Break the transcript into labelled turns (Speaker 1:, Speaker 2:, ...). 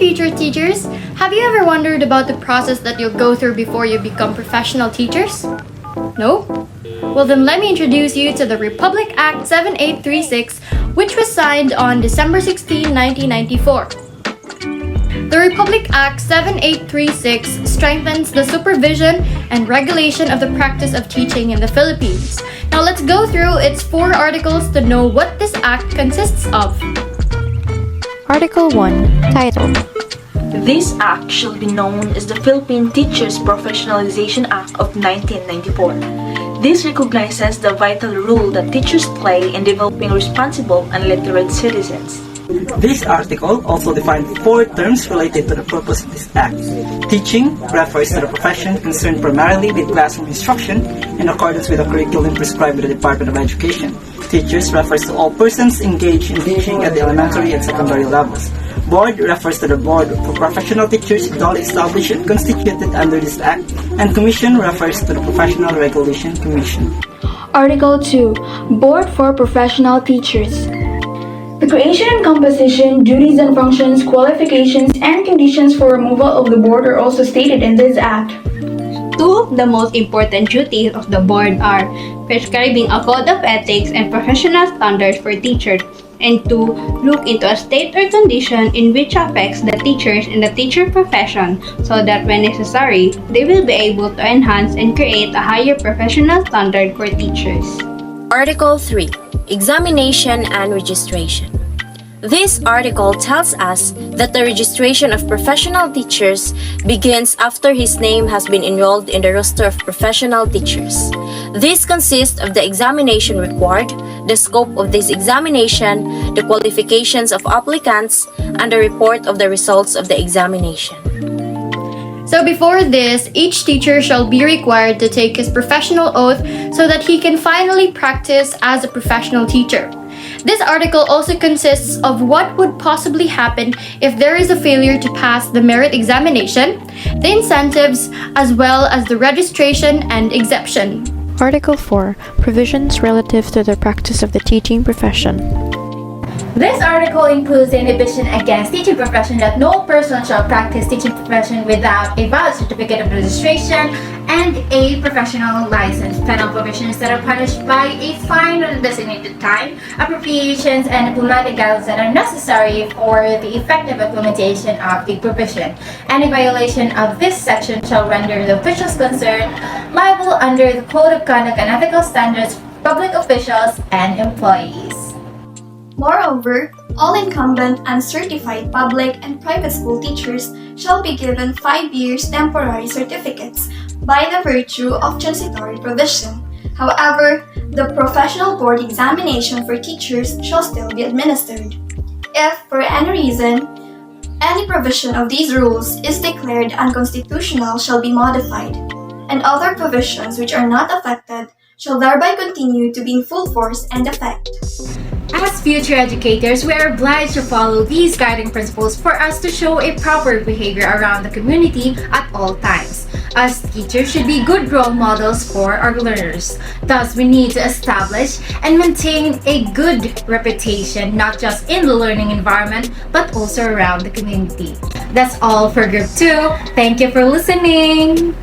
Speaker 1: future teachers, have you ever wondered about the process that you'll go through before you become professional teachers? No? Well then let me introduce you to the Republic Act 7836, which was signed on December 16, 1994. The Republic Act 7836 strengthens the supervision and regulation of the practice of teaching in the Philippines. Now let's go through its 4 articles to know what this act consists of.
Speaker 2: Article 1, title.
Speaker 3: This act shall be known as the Philippine Teachers Professionalization Act of 1994. This recognizes the vital role that teachers play in developing responsible and literate citizens.
Speaker 4: This article also defines 4 terms related to the purpose of this act. Teaching refers to the profession concerned primarily with classroom instruction in accordance with the curriculum prescribed by the Department of Education. Teachers refers to all persons engaged in teaching at the elementary and secondary levels. Board refers to the Board for Professional Teachers duly established and constituted under this act, and Commission refers to the Professional Regulation Commission.
Speaker 5: Article 2, Board for Professional Teachers. The creation and composition, duties and functions, qualifications, and conditions for removal of the board are also stated in this act.
Speaker 6: 2. The most important duties of the board are prescribing a code of ethics and professional standards for teachers, and 2. Look into a state or condition in which affects the teachers in the teacher profession so that when necessary, they will be able to enhance and create a higher professional standard for teachers.
Speaker 2: Article 3, examination and registration. This article tells us that the registration of professional teachers begins after his name has been enrolled in the roster of professional teachers. This consists of the examination required, the scope of this examination, the qualifications of applicants, and the report of the results of the examination.
Speaker 1: So before this, each teacher shall be required to take his professional oath so that he can finally practice as a professional teacher. This article also consists of what would possibly happen if there is a failure to pass the merit examination, the incentives, as well as the registration and exemption.
Speaker 2: Article 4, provisions relative to the practice of the teaching profession.
Speaker 7: This article includes the inhibition against teaching profession that no person shall practice teaching profession without a valid certificate of registration and a professional license. Penal provisions that are punished by a fine on a designated time, appropriations, and diplomatic guidelines that are necessary for the effective implementation of the provision. Any violation of this section shall render the officials concerned liable under the Code of Conduct and Ethical Standards for public officials and employees.
Speaker 8: Moreover, all incumbent and certified public and private school teachers shall be given 5 years temporary certificates by the virtue of transitory provision. However, the professional board examination for teachers shall still be administered. If, for any reason, any provision of these rules is declared unconstitutional shall be modified, and other provisions which are not affected shall thereby continue to be in full force and effect.
Speaker 7: As future educators, we are obliged to follow these guiding principles for us to show a proper behavior around the community at all times. Us teachers should be good role models for our learners. Thus, we need to establish and maintain a good reputation, not just in the learning environment, but also around the community. That's all for Group 2. Thank you for listening.